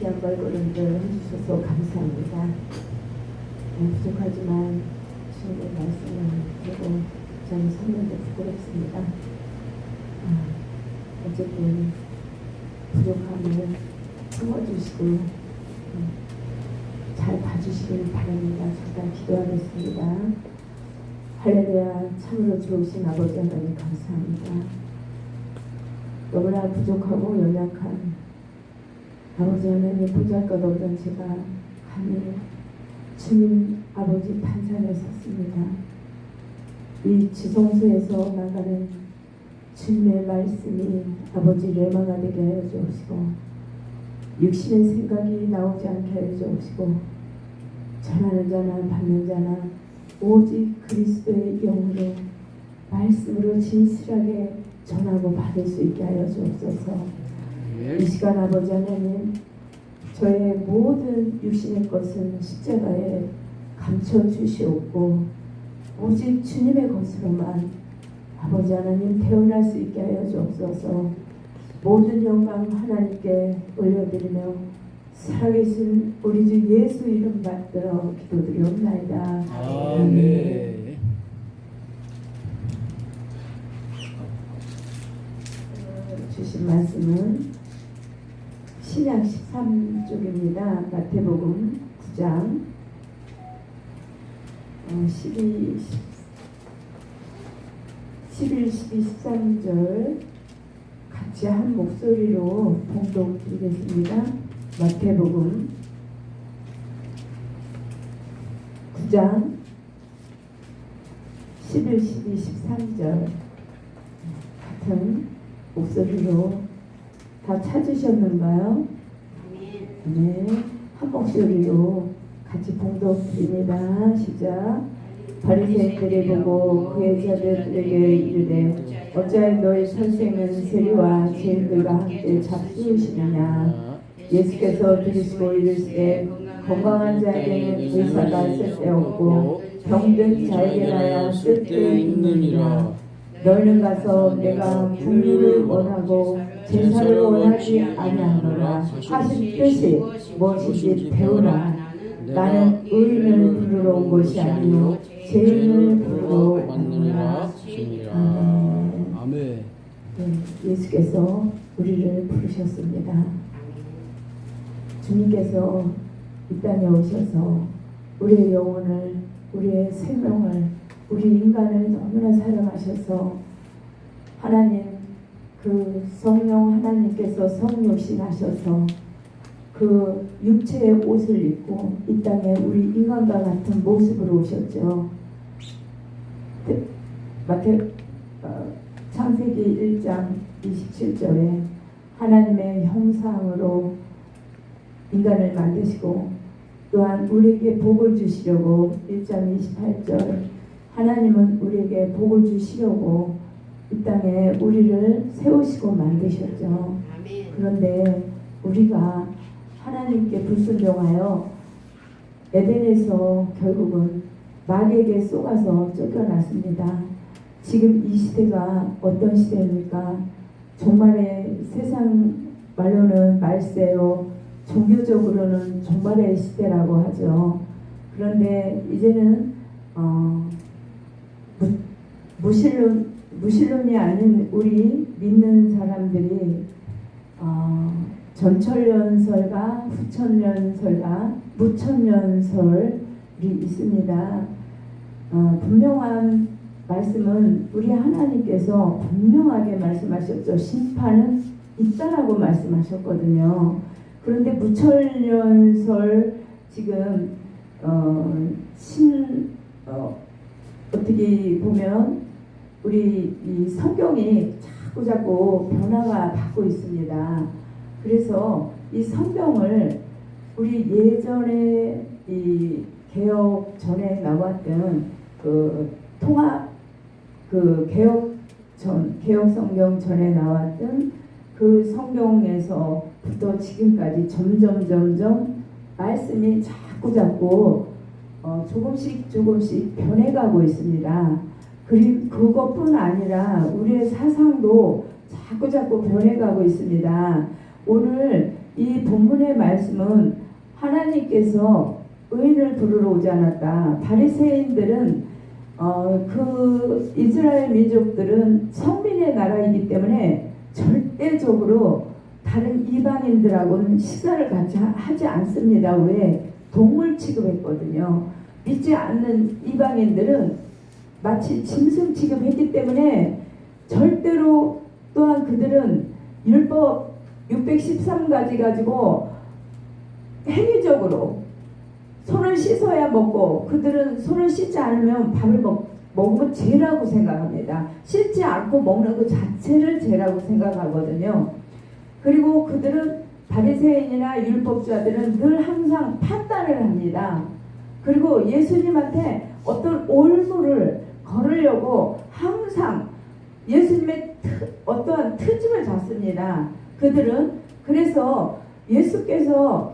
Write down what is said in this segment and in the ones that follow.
귀한 발걸음들 해주셔서 감사합니다. 부족하지만 주님의 말씀을 듣고 저는 성령도 부끄럽습니다. 어쨌든 부족함을 품어주시고 잘 봐주시길 바랍니다. 잠깐 기도하겠습니다. 할렐루야. 참으로 좋으신 아버지 하나님 감사합니다. 너무나 부족하고 연약한 아버지 하나님 보잘것없던 제가 감히 주님 아버지 판산에 섰습니다. 이 지성소에서 나가는 주님의 말씀이 아버지 레마가 되게 하여 주옵시고 육신의 생각이 나오지 않게 하여 주옵시고 전하는 자나 받는 자나 오직 그리스도의 영으로 말씀으로 진실하게 전하고 받을 수 있게 하여 주옵소서. 이 시간 아버지 하나님 저의 모든 육신의 것은 십자가에 감춰주시옵고 오직 주님의 것으로만 아버지 하나님 태어날 수 있게 하여 주옵소서. 모든 영광 하나님께 올려드리며 살아계신 우리 주 예수 이름 받들어 기도드리옵나이다. 아멘. 주신 말씀은 신약 13쪽입니다. 마태복음 9장 11, 12, 13절 같이 한 목소리로 봉독 드리겠습니다. 마태복음 9장 11, 12, 13절 같은 목소리로 다 찾으셨는가요? 네, 한 목소리로 같이 봉독 드립니다. 시작. 바리새인들이 보고 그의 제자들에게 이르되 어찌하여 너희 선생은 세리와 죄인들과 함께 잡수시느냐. 예수께서 들으시고 이르시되 건강한 자에게는 의사가 쓸데없고 병든 자에게나야 쓸데있느니라. 너희는 가서 내가 궁유를 원하고 제사를 원하지 아니하노라 하신 뜻이 무엇인지 배우라. 나는 의인을 부르러 온 것이 아니요 죄인을 부르러 왔느니라. 아멘. 예수께서 우리를 부르셨습니다. 주님께서 이 땅에 오셔서 우리의 영혼을, 우리의 생명을, 우리 인간을 너무나 사랑하셔서 하나님 그 성령 하나님께서 성육신하셔서 그 육체의 옷을 입고 이 땅에 우리 인간과 같은 모습으로 오셨죠. 창세기 1장 27절에 하나님의 형상으로 인간을 만드시고 또한 우리에게 복을 주시려고 1장 28절 하나님은 우리에게 복을 주시려고 이 땅에 우리를 세우시고 만드셨죠. 그런데 우리가 하나님께 불순종하여 에덴에서 결국은 마귀에게 쏘가서 쫓겨났습니다. 지금 이 시대가 어떤 시대입니까? 종말의 세상 말로는 말세요. 종교적으로는 종말의 시대라고 하죠. 그런데 이제는 무신론이 아닌 우리 믿는 사람들이 전천년설과 후천년설과 무천년설이 있습니다. 분명한 말씀은 우리 하나님께서 분명하게 말씀하셨죠. 심판은 있다라고 말씀하셨거든요. 그런데 무천년설 지금 어떻게 보면 우리 이 성경이 자꾸 변화가 받고 있습니다. 그래서 이 성경을 우리 예전에 이 개혁 전에 나왔던 그 통합 그 개혁 성경 전에 나왔던 그 성경에서부터 지금까지 점점 말씀이 자꾸 조금씩 변해가고 있습니다. 그리고 그것뿐 아니라 우리의 사상도 자꾸 변해가고 있습니다. 오늘 이 본문의 말씀은 하나님께서 의인을 부르러 오지 않았다. 바리새인들은 그 이스라엘 민족들은 성민의 나라이기 때문에 절대적으로 다른 이방인들하고는 식사를 같이 하지 않습니다. 왜? 동물 취급했거든요. 믿지 않는 이방인들은 마치 짐승 취급했기 때문에 절대로, 또한 그들은 율법 613가지 가지고 행위적으로 손을 씻어야 먹고, 그들은 손을 씻지 않으면 밥을 먹으면 죄라고 생각합니다. 씻지 않고 먹는 그 자체를 죄라고 생각하거든요. 그리고 그들은, 바리새인이나 율법자들은 늘 항상 판단을 합니다. 그리고 예수님한테 어떤 올무를 걸으려고 항상 예수님의 어떠한 트집을 잡습니다. 그들은. 그래서 예수께서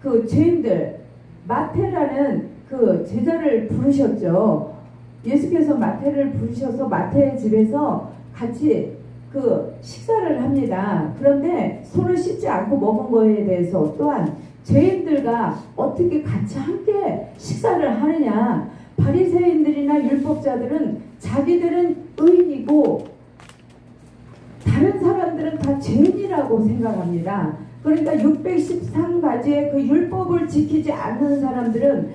그 죄인들, 마태라는 그 제자를 부르셨죠. 예수께서 마태를 부르셔서 마태의 집에서 같이 그 식사를 합니다. 그런데 손을 씻지 않고 먹은 거에 대해서 또한 죄인들과 어떻게 같이 함께 식사를 하느냐. 바리새인들이나 율법자들은 자기들은 의인이고 다른 사람들은 다 죄인이라고 생각합니다. 그러니까 613가지의 그 율법을 지키지 않는 사람들은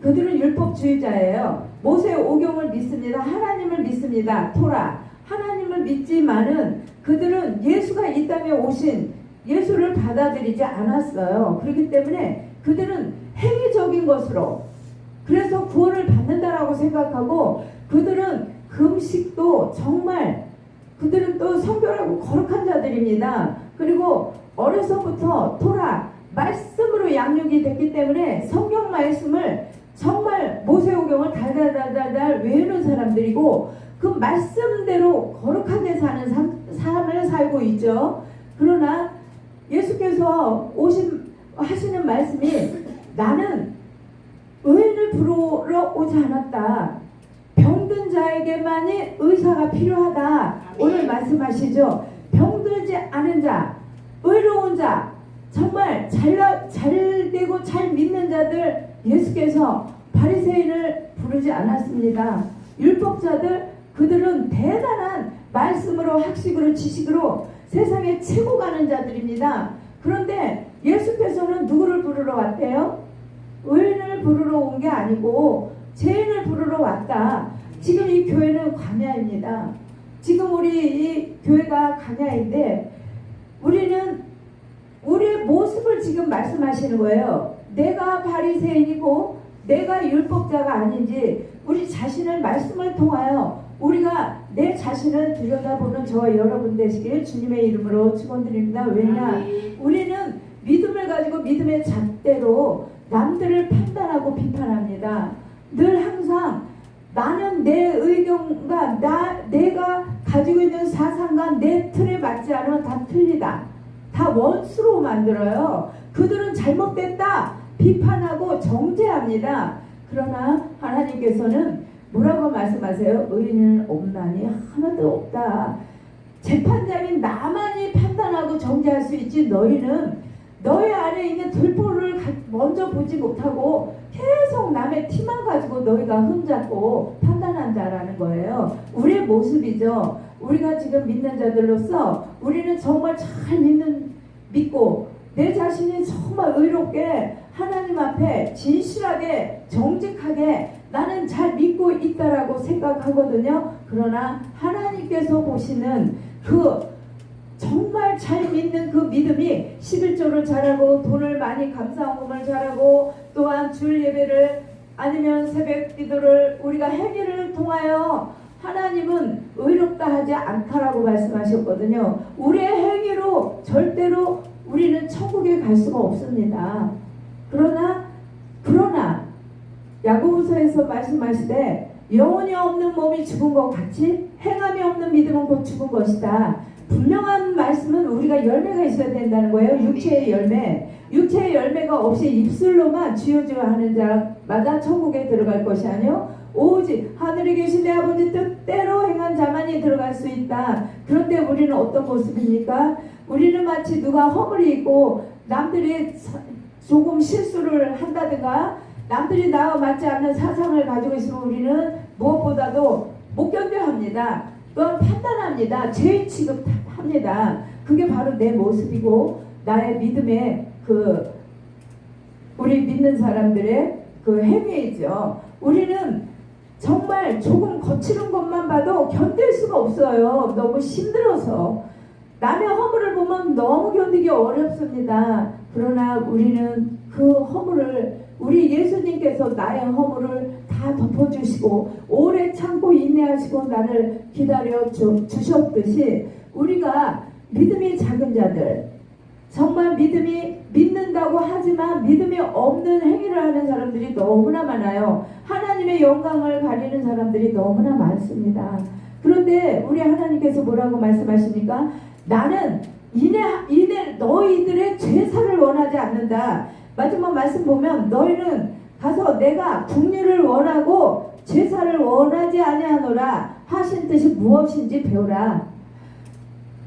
그들은 율법주의자예요. 모세 오경을 믿습니다. 하나님을 믿습니다. 토라. 하나님을 믿지만은 그들은 예수가 이 땅에 오신 예수를 받아들이지 않았어요. 그렇기 때문에 그들은 행위적인 것으로, 그래서 구원을 받는다라고 생각하고, 그들은 금식도 정말, 그들은 또 성결하고 거룩한 자들입니다. 그리고 어려서부터 토라 말씀으로 양육이 됐기 때문에 성경 말씀을 정말 모세오경을 달달달달 외우는 사람들이고, 그 말씀대로 거룩하게 사는 삶을 살고 있죠. 그러나 예수께서 하시는 말씀이, 나는 의인을 부르러 오지 않았다. 병든 자에게만이 의사가 필요하다. 오늘 말씀하시죠. 병들지 않은 자, 의로운 자, 정말 잘되고 잘 믿는 자들, 예수께서 바리새인을 부르지 않았습니다. 율법자들, 그들은 대단한 말씀으로, 학식으로, 지식으로 세상에 치고 가는 자들입니다. 그런데 예수께서는 누구를 부르러 왔대요? 의인을 부르러 온 게 아니고 죄인을 부르러 왔다. 지금 이 교회는 광야입니다. 지금 우리 이 교회가 광야인데, 우리는 우리의 모습을 지금 말씀하시는 거예요. 내가 바리새인이고 내가 율법자가 아닌지 우리 자신을 말씀을 통하여 우리가 내 자신을 들여다보는 저와 여러분 되시길 주님의 이름으로 축원드립니다. 왜냐? 우리는 믿음을 가지고 믿음의 잣대로 남들을 판단하고 비판합니다. 늘 항상 나는 내 의견과 내가 가지고 있는 사상과 내 틀에 맞지 않으면 다 틀리다. 다 원수로 만들어요. 그들은 잘못됐다 비판하고 정죄합니다. 그러나 하나님께서는 뭐라고 말씀하세요? 의인은 없나니 하나도 없다. 재판장인 나만이 판단하고 정죄할 수 있지, 너희는 너희 안에 있는 들보를 먼저 보지 못하고 계속 남의 티만 가지고 너희가 흠잡고 판단한다라는 거예요. 우리의 모습이죠. 우리가 지금 믿는 자들로서 우리는 정말 잘 믿고 내 자신이 정말 의롭게 하나님 앞에 진실하게 정직하게 나는 잘 믿고 있다라고 생각하거든요. 그러나 하나님께서 보시는 그 정말 잘 믿는 그 믿음이 11조를 잘하고 돈을 많이 감사헌금을 잘하고 또한 주일 예배를 아니면 새벽 기도를 우리가 행위를 통하여 하나님은 의롭다 하지 않다라고 말씀하셨거든요. 우리의 행위로 절대로 우리는 천국에 갈 수가 없습니다. 그러나 야고보서에서 말씀하시되 영혼이 없는 몸이 죽은 것 같이 행함이 없는 믿음은 곧 죽은 것이다. 분명한 말씀은 우리가 열매가 있어야 된다는 거예요. 육체의 열매. 육체의 열매가 없이 입술로만 주여 주여 하는 자마다 천국에 들어갈 것이 아니요 오직 하늘에 계신 내 아버지 뜻대로 행한 자만이 들어갈 수 있다. 그런데 우리는 어떤 모습입니까? 우리는 마치 누가 허물이 있고 남들이 조금 실수를 한다든가 남들이 나와 맞지 않는 사상을 가지고 있으면 우리는 무엇보다도 못 견뎌합니다. 또한 판단합니다. 죄인 취급합니다. 그게 바로 내 모습이고 나의 믿음의 우리 믿는 사람들의 행위이죠. 우리는 정말 조금 거칠은 것만 봐도 견딜 수가 없어요. 너무 힘들어서. 남의 허물을 보면 너무 견디기 어렵습니다. 그러나 우리는 그 허물을 우리 예수님께서 나의 허물을 다 덮어주시고 오래 참고 인내하시고 나를 기다려 주셨듯이 우리가 믿음이 작은 자들 정말 믿는다고 하지만 믿음이 없는 행위를 하는 사람들이 너무나 많아요. 하나님의 영광을 가리는 사람들이 너무나 많습니다. 그런데 우리 하나님께서 뭐라고 말씀하십니까? 나는 너희들의 제사를 원하지 않는다. 마지막 말씀 보면 너희는 가서 내가 국류를 원하고 제사를 원하지 아니하노라 하신 뜻이 무엇인지 배우라.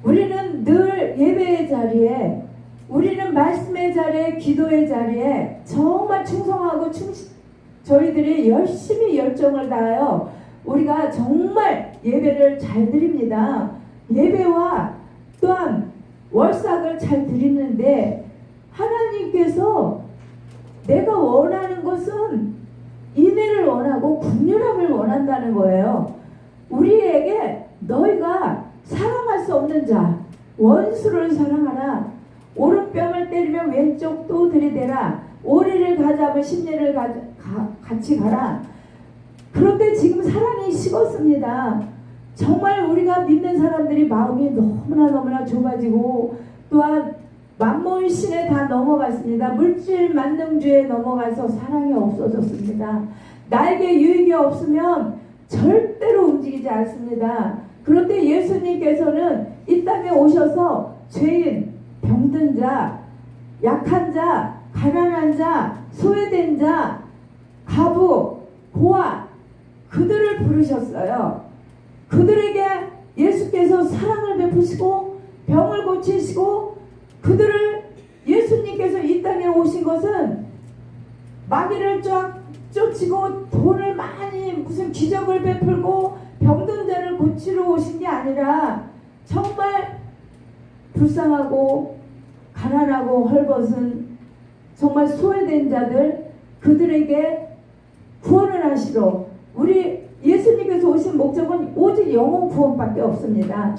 우리는 늘 예배의 자리에 우리는 말씀의 자리에 기도의 자리에 정말 충성하고 저희들이 열심히 열정을 다하여 우리가 정말 예배를 잘 드립니다. 예배와 또한 월삭을 잘 드리는데 하나님께서 내가 원하는 것은 인애를 원하고 긍휼함을 원한다는 거예요. 우리에게 너희가 사랑할 수 없는 자 원수를 사랑하라. 오른뺨을 때리면 왼쪽도 들이대라. 오리를 가자면 십리를 같이 가라. 그런데 지금 사랑이 식었습니다. 정말 우리가 믿는 사람들이 마음이 너무나 좁아지고 또한 만몬신에 다 넘어갔습니다. 물질 만능주의에 넘어가서 사랑이 없어졌습니다. 나에게 유익이 없으면 절대로 움직이지 않습니다. 그런데 예수님께서는 이 땅에 오셔서 죄인, 병든 자, 약한 자, 가난한 자, 소외된 자, 가부, 고아 그들을 부르셨어요. 그들에게 예수께서 사랑을 베푸시고 병을 고치시고 그들을 예수님께서 이 땅에 오신 것은 마귀를 쫙 쫓치고 돈을 많이 무슨 기적을 베풀고 병든 자를 고치러 오신 게 아니라 정말 불쌍하고 가난하고 헐벗은 정말 소외된 자들 그들에게 구원을 하시러 우리 예수님께서 오신 목적은 오직 영혼 구원밖에 없습니다.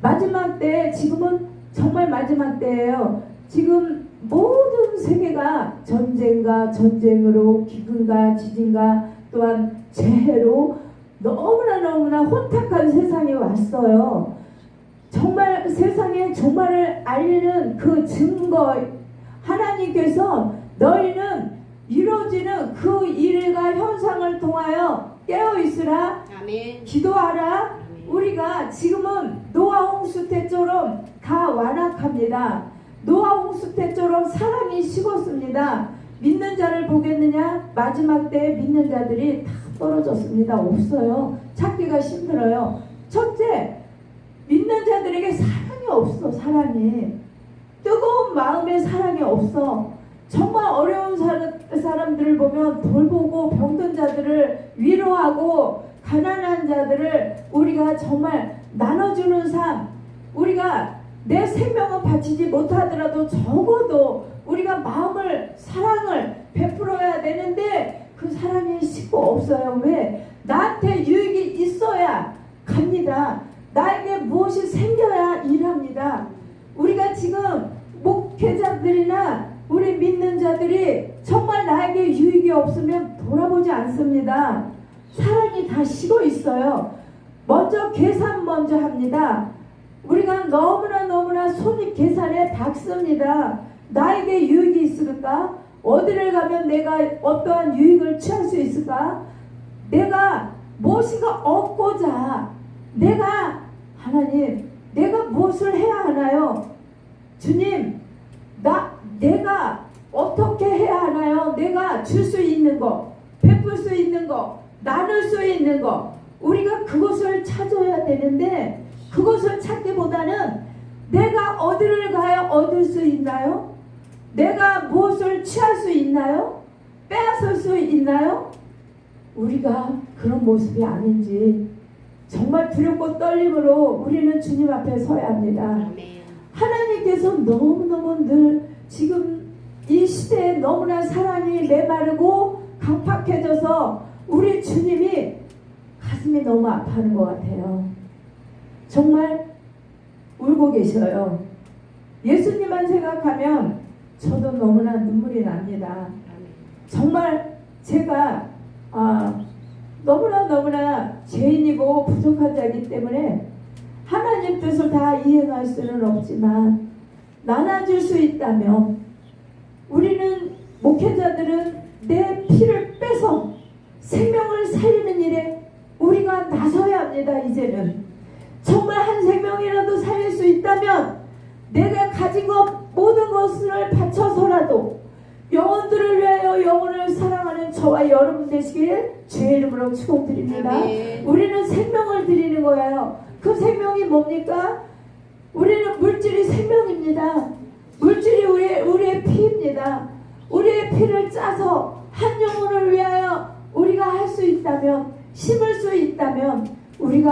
마지막 때 지금은 정말 마지막 때예요. 지금 모든 세계가 전쟁과 전쟁으로 기근과 지진과 또한 재해로 너무나 혼탁한 세상이 왔어요. 정말 세상에 종말을 알리는 그 증거 하나님께서 너희는 이루어지는 그 일과 현상을 통하여 깨어있으라. 아멘. 기도하라. 아멘. 우리가 지금은 노아 홍수 때처럼 다 완악합니다. 노아 홍수 때처럼 사랑이 식었습니다. 믿는 자를 보겠느냐? 마지막 때에 믿는 자들이 다 떨어졌습니다. 없어요. 찾기가 힘들어요. 첫째, 믿는 자들에게 사랑이 없어. 사랑이 뜨거운 마음에 사랑이 없어. 정말 어려운 사람들을 보면 돌보고 병든 자들을 위로하고 가난한 자들을 우리가 정말 나눠주는 삶, 우리가 내 생명을 바치지 못하더라도 적어도 우리가 사랑을 베풀어야 되는데 그 사랑이 식고 없어요. 왜? 나한테 유익이 있어야 갑니다. 나에게 무엇이 생겨야 일합니다. 우리가 지금 목회자들이나 우리 믿는 자들이 정말 나에게 유익이 없으면 돌아보지 않습니다. 사랑이 다 식어 있어요. 먼저 계산 먼저 합니다. 우리가 너무나 손익 계산에 박습니다. 나에게 유익이 있을까? 어디를 가면 내가 어떠한 유익을 취할 수 있을까? 내가 무엇인가 얻고자 하나님 내가 무엇을 해야 하나요? 주님 내가 어떻게 해야 하나요? 내가 줄 수 있는 거, 베풀 수 있는 거, 나눌 수 있는 거 우리가 그것을 찾아야 되는데 그것을 찾기보다는 내가 어디를 가야 얻을 수 있나요? 내가 무엇을 취할 수 있나요? 빼앗을 수 있나요? 우리가 그런 모습이 아닌지 정말 두렵고 떨림으로 우리는 주님 앞에 서야 합니다. 하나님께서 너무너무 늘 지금 이 시대에 너무나 사랑이 메마르고 강팍해져서 우리 주님이 가슴이 너무 아파하는 것 같아요. 정말 울고 계셔요. 예수님만 생각하면 저도 너무나 눈물이 납니다. 정말 제가 너무나 죄인이고 부족한 자이기 때문에 하나님 뜻을 다 이행할 수는 없지만 나눠줄 수 있다면 우리는 목회자들은 내 피를 빼서 생명을 살리는 일에 우리가 나서야 합니다. 이제는 정말 한 생명이라도 살릴 수 있다면 내가 가진 것 모든 것을 바쳐서라도 영혼들을 위하여 영혼을 사랑하는 저와 여러분 되시길 주의 이름으로 축원드립니다. 우리는 생명을 드리는 거예요. 그 생명이 뭡니까? 우리는 물질이 생명입니다. 물질이 우리의 피입니다. 우리의 피를 짜서 한 영혼을 위하여 우리가 할 수 있다면, 심을 수 있다면 우리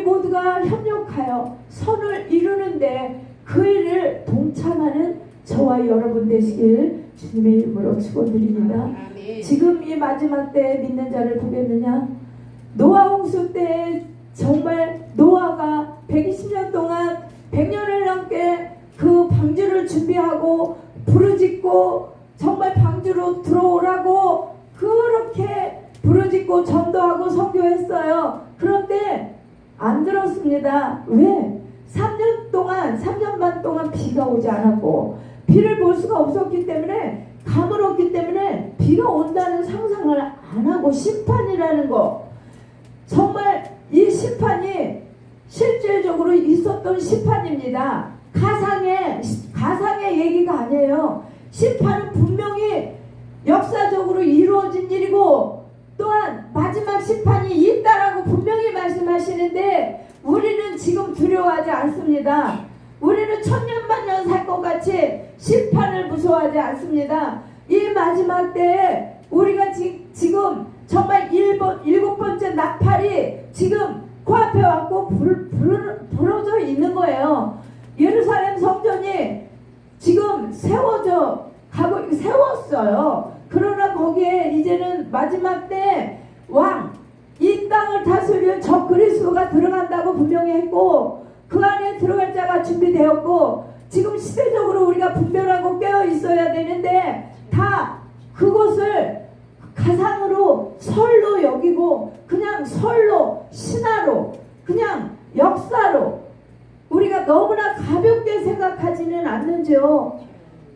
모두가 협력하여 선을 이루는데 그 일을 동참하는 저와 여러분 되시길 주님의 이름으로 축원드립니다. 지금 이 마지막 때에 믿는 자를 보겠느냐? 노아 홍수 때 정말 노아가 120년 동안 100년을 넘게 그 방주를 준비하고 부르짖고 정말 방주로 들어오라고 그렇게 부르짖고 전도하고 선교했어요. 그런데 안 들었습니다. 왜? 3년 반 동안 비가 오지 않았고 비를 볼 수가 없었기 때문에 가물었기 때문에 비가 온다는 상상을 안 하고 심판이라는 거, 정말 이 심판이 실질적으로 있었던 심판입니다. 가상의 얘기가 아니에요. 심판은 분명히 역사적으로 이루어진 일이고 또한 마지막 심판이 있다라고 분명히 말씀하시는데 우리는 지금 두려워하지 않습니다. 우리는 천년만년 살 것 같이 심판을 무서워하지 않습니다. 이 마지막 때에 우리가 지금 정말 일곱 번째 나팔이 지금 코앞에 왔고 불어져 있는 거예요. 예루살렘 성전이 지금 세웠어요. 그러나 거기에 이제는 마지막 때 이 땅을 다스릴 적 그리스도가 들어간다고 분명히 했고 그 안에 들어갈 자가 준비되었고 지금 시대적으로 우리가 분별하고 깨어 있어야 되는데 다 그것을 가상으로 설로 여기고 그냥 설로 신화로 그냥 역사로 우리가 너무나 가볍게 생각하지는 않는지요.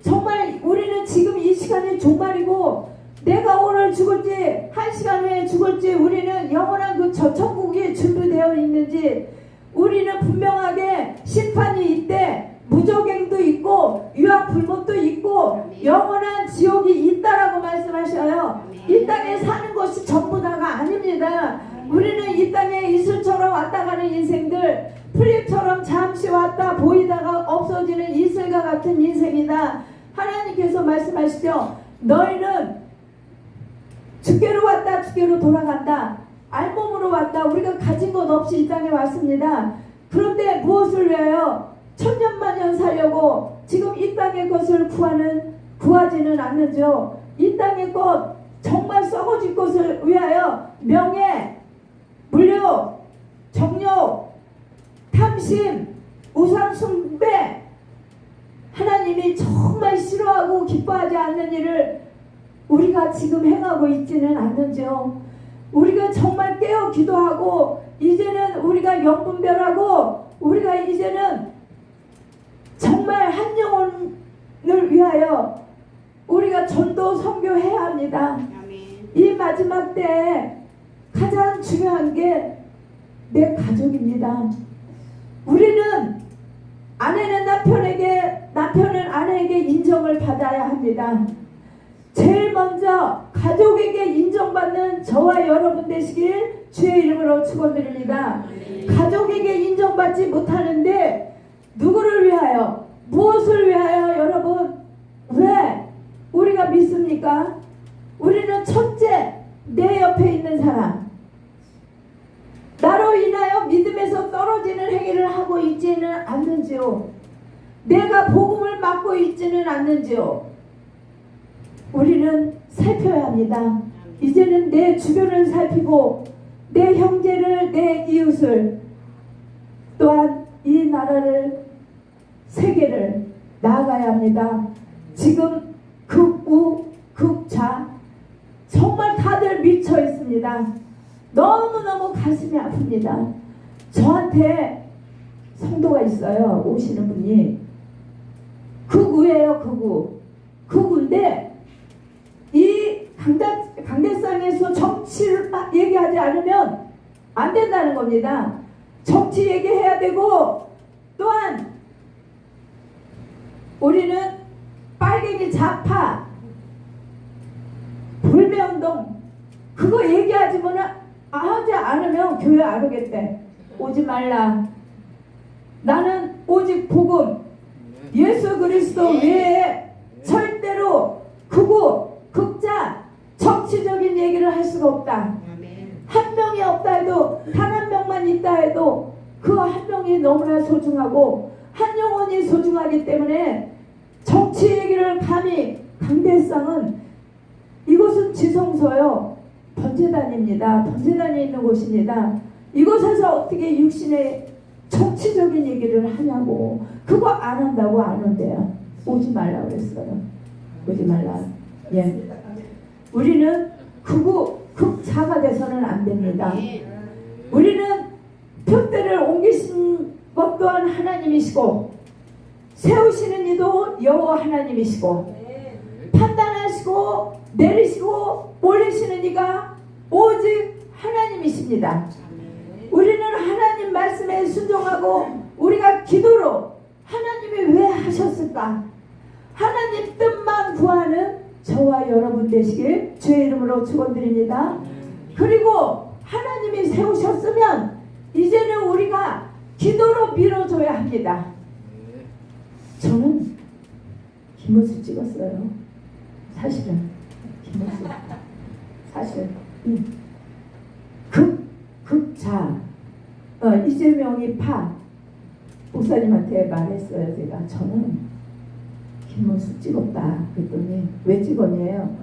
정말 우리는 지금 이 시간이 종말이고 내가 오늘 죽을지 1시간 후에 죽을지 우리는 영원한 그 천국이 준비되어 있는지 우리는 분명하게 심판이 있대, 무적행도 있고 유황불못도 있고 영원한 지옥이 있다라고 말씀하셔요. 이 땅에 사는 것이 전부 다가 아닙니다. 우리는 이 땅에 이슬처럼 왔다 가는 인생들, 풀잎처럼 잠시 왔다 보이다가 없어지는 이슬과 같은 인생이다. 하나님께서 말씀하시죠. 너희는 주께로 왔다 주께로 돌아간다. 알몸으로 왔다. 우리가 가진 것 없이 이 땅에 왔습니다. 그런데 무엇을 위하여 천년만년 살려고 지금 이 땅의 것을 구하지는 않는지요. 이 땅의 것 정말 썩어질 것을 위하여 명예, 물욕, 정욕, 탐심, 우상 숭배, 하나님이 정말 싫어하고 기뻐하지 않는 일을 우리가 지금 행하고 있지는 않는지요. 우리가 정말 깨어 기도하고 이제는 우리가 영분별하고 우리가 이제는 정말 한 영혼을 위하여 우리가 전도 선교해야 합니다. 이 마지막 때에 가장 중요한 게 내 가족입니다. 우리는 아내는 남편에게, 남편은 아내에게 인정을 받아야 합니다. 제일 먼저 가족에게 인정받는 저와 여러분 되시길 주의 이름으로 축원드립니다. 가족에게 인정받지 못하는데 누구를 위하여? 무엇을 위하여 여러분? 왜 우리가 믿습니까? 우리는 첫째, 내 옆에 있는 사람, 나로 인하여 믿음에서 떨어지는 행위를 하고 있지는 않는지요? 내가 복음을 맡고 있지는 않는지요? 우리는 살펴야 합니다. 이제는 내 주변을 살피고 내 형제를, 내 이웃을, 또한 이 나라를, 세계를 나아가야 합니다. 지금 극우, 극좌 정말 다들 미쳐 있습니다. 너무너무 가슴이 아픕니다. 저한테 성도가 있어요. 오시는 분이 극우예요. 극우인데 이 강대상에서 정치를 얘기하지 않으면 안 된다는 겁니다. 정치 얘기해야 되고, 또한 우리는 빨갱이 좌파 불매운동 그거 얘기하지 하지 않으면 교회 안 오겠대. 오지 말라. 나는 오직 복음 예수 그리스도 외에 절대로 극우 극자 정치적인 얘기를 할 수가 없다. 한 명이 없다 해도, 단 한 명만 있다 해도 그 한 명이 너무나 소중하고 한 영혼이 소중하기 때문에 정치 얘기를 감히, 강대상은 이곳은 지성소요, 번제단입니다. 번제단이 있는 곳입니다. 이곳에서 어떻게 육신의 정치적인 얘기를 하냐고. 그거 안 한다고 안 온대요. 오지 말라 그랬어요. 오지 말라. 예. 우리는 극우 극자가 돼서는 안 됩니다. 우리는 표대를 옮기신 것 또한 하나님이시고, 세우시는 이도 여호와 하나님이시고, 판단하시고 내리시고 올리시는 이가 오직 하나님이십니다. 우리는 하나님 말씀에 순종하고, 우리가 기도로 하나님이 왜 하셨을까, 하나님 뜻만 구하는 저와 여러분 되시길 주의 이름으로 축원드립니다. 그리고 하나님이 세우셨으면 이제는 우리가 기도로 밀어줘야 합니다. 저는 김문수 찍었어요. 사실은 김문수 사실 극자 이재명이 파 목사님한테 말했어요. 제가 저는 김문수 찍었다 그랬더니 왜 찍었냐요?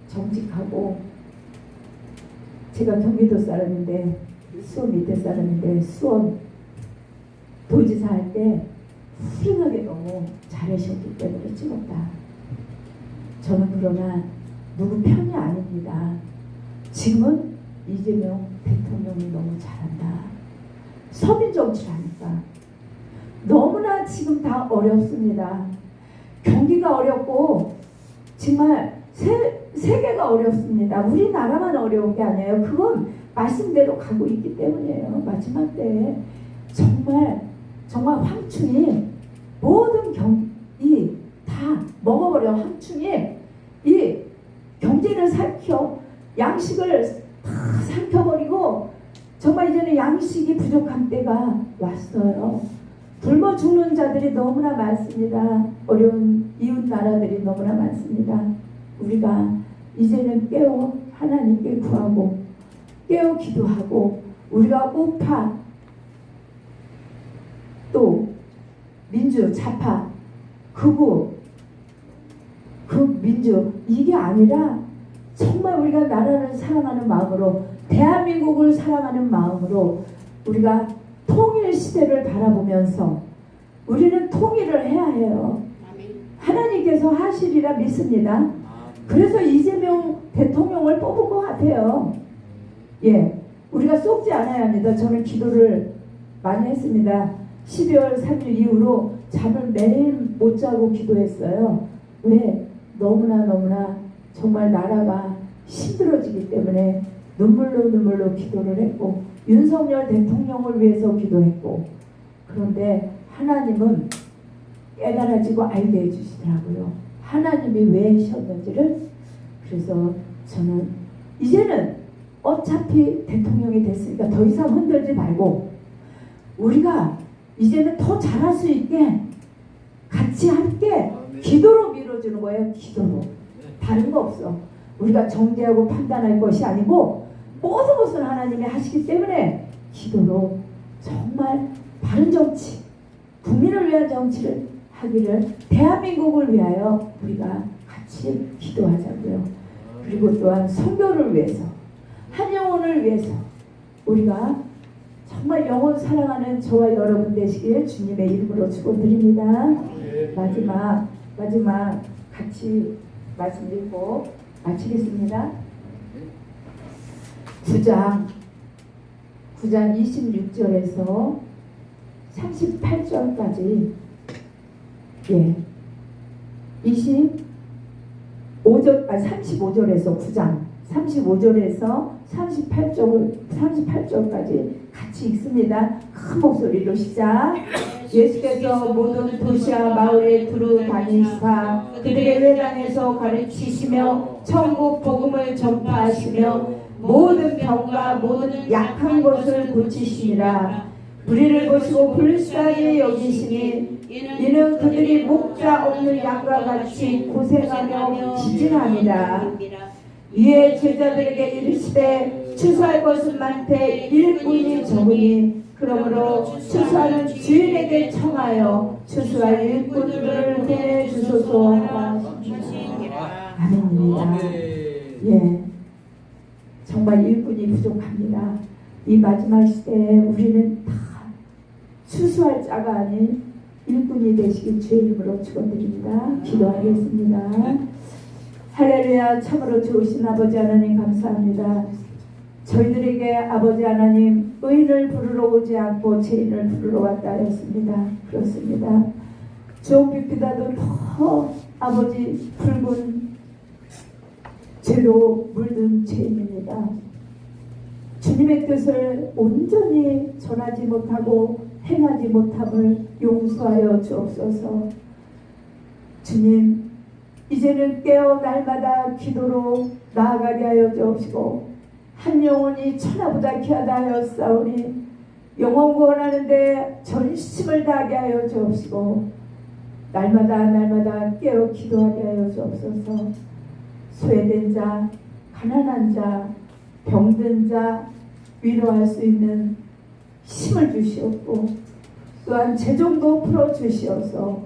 정직하고, 제가 경기도 사람인데 수원 밑에 사람인데 수원 도지사 할 때 훌륭하게 너무 잘하셨기 때문에 찍었다. 저는 그러나 누구 편이 아닙니다. 지금은 이재명 대통령이 너무 잘한다. 서민 정치를 하니까 너무나 지금 다 어렵습니다. 경기가 어렵고 정말 세계가 어렵습니다. 우리나라만 어려운 게 아니에요. 그건 말씀대로 가고 있기 때문이에요. 마지막 때에 정말 황충이 모든 경이 다 먹어버려. 황충이 이 경제를 삼켜, 양식을 다 삼켜버리고, 정말 이제는 양식이 부족한 때가 왔어요. 굶어 죽는 자들이 너무나 많습니다. 어려운 이웃 나라들이 너무나 많습니다. 우리가 이제는 깨어 하나님께 구하고 깨어 기도하고, 우리가 우파 또 민주 좌파 극우 극민주 이게 아니라 정말 우리가 나라를 사랑하는 마음으로, 대한민국을 사랑하는 마음으로 우리가 통일 시대를 바라보면서 우리는 통일을 해야 해요. 하나님께서 하시리라 믿습니다. 그래서 이재명 대통령을 뽑을 것 같아요. 예, 우리가 속지 않아야 합니다. 저는 기도를 많이 했습니다. 12월 3일 이후로 잠을 매일 못 자고 기도했어요. 왜? 너무나 정말 나라가 힘들어지기 때문에 눈물로 기도를 했고, 윤석열 대통령을 위해서 기도했고, 그런데 하나님은 깨달아지고 알게 해주시더라고요. 하나님이 왜 하셨는지를. 그래서 저는 이제는 어차피 대통령이 됐으니까 더 이상 흔들지 말고, 우리가 이제는 더 잘할 수 있게 같이 함께 기도로 밀어주는 거예요. 기도로. 다른 거 없어. 우리가 정죄하고 판단할 것이 아니고 모든 것을 하나님이 하시기 때문에 기도로 정말 바른 정치, 국민을 위한 정치를 하기를, 대한민국을 위하여 우리가 같이 기도하자고요. 그리고 또한 선교를 위해서, 한 영혼을 위해서 우리가 정말 영혼 사랑하는 저와 여러분 되시길 주님의 이름으로 축원드립니다. 마지막 같이 말씀드리고 마치겠습니다. 9장 26절에서 38절까지 35절에서 9장 35절에서 38절까지 같이 읽습니다. 큰 목소리로 시작. 예수께서 모든 도시와 마을에 두루 다니시사 그들의 회당에서 가르치시며 천국 복음을 전파하시며 모든 병과 모든 약한 것을 고치시니라. 우리를 보시고 불쌍히 여기시니 이는 그들이 목자 없는 양과 같이 고생하며 지진합니다. 이에 제자들에게 이르시되 추수할 것은 많되 일꾼이 적으니 그러므로 추수하는 주인에게 청하여 추수할 일꾼들을 보내주소서 하라. 아멘입니다. 정말 일꾼이 부족합니다. 이 마지막 시대에 우리는 다 추수할 자가 아닌 일꾼이 되시길 주의 이름으로 축원드립니다. 기도하겠습니다. 할렐루야. 참으로 좋으신 아버지 하나님 감사합니다. 저희들에게 아버지 하나님 의인을 부르러 오지 않고 죄인을 부르러 왔다 하였습니다. 그렇습니다. 조빛보다도 더 아버지 붉은 죄로 물든 죄인입니다. 주님의 뜻을 온전히 전하지 못하고 행하지 못함을 용서하여 주옵소서. 주님, 이제는 깨어 날마다 기도로 나아가게 하여 주옵시고 한 영혼이 천하보다 귀하다 하였사오니 영혼 구원하는데 전심을 다하게 하여 주옵시고 날마다 깨어 기도하게 하여 주옵소서. 소외된 자, 가난한 자, 병든 자 위로할 수 있는 힘을 주시옵고 또한 재정도 풀어주시어서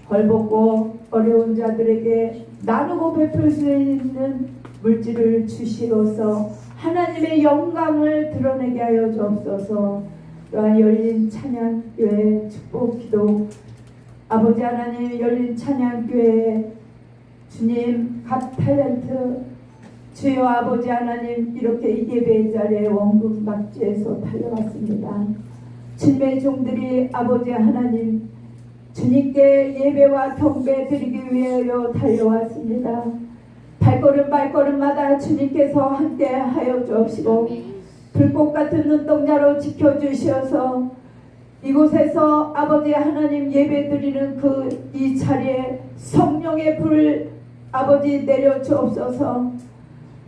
벌벗고 어려운 자들에게 나누고 베풀 수 있는 물질을 주시어서 하나님의 영광을 드러내게 하여 주옵소서. 또한 열린 찬양교회 축복기도 아버지 하나님 열린 찬양교회 주님 갓 탤런트 주여 아버지 하나님 이렇게 이 예배 자리에 원금 막지에서 달려왔습니다. 주님의 종들이 아버지 하나님 주님께 예배와 경배 드리기 위하여 달려왔습니다. 발걸음마다 주님께서 함께 하여 주옵시고 불꽃 같은 눈동자로 지켜주셔서 이곳에서 아버지 하나님 예배 드리는 그 이 자리에 성령의 불 아버지 내려 주옵소서.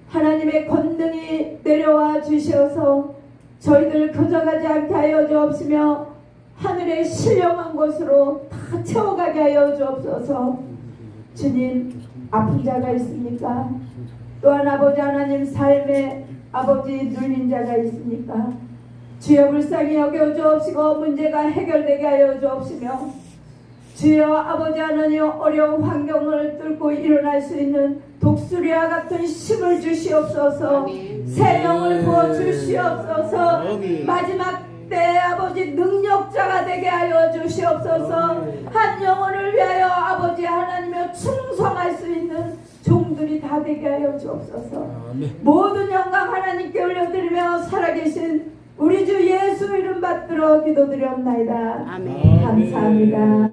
하나님의 권능이 내려와 주셔서 저희들 거저가지 않게 하여 주옵시며 하늘의 신령한 곳으로 다 채워가게 하여 주옵소서. 주님 아픈 자가 있습니까? 또한 아버지 하나님 삶에 아버지 눌린 자가 있습니까? 주여 불쌍히 여겨 주옵시고 문제가 해결되게 하여 주옵시며 주여 아버지 하나님 어려운 환경을 뚫고 일어날 수 있는 독수리와 같은 힘을 주시옵소서. 새 영을 부어주시옵소서. 마지막 때 아버지 능력자가 되게 하여 주시옵소서. 한 영혼을 위하여 아버지 하나님의 충성할 수 있는 종들이 다 되게 하여 주옵소서. 모든 영광 하나님께 올려드리며 살아계신 우리 주 예수 이름 받들어 기도드리옵나이다. 감사합니다.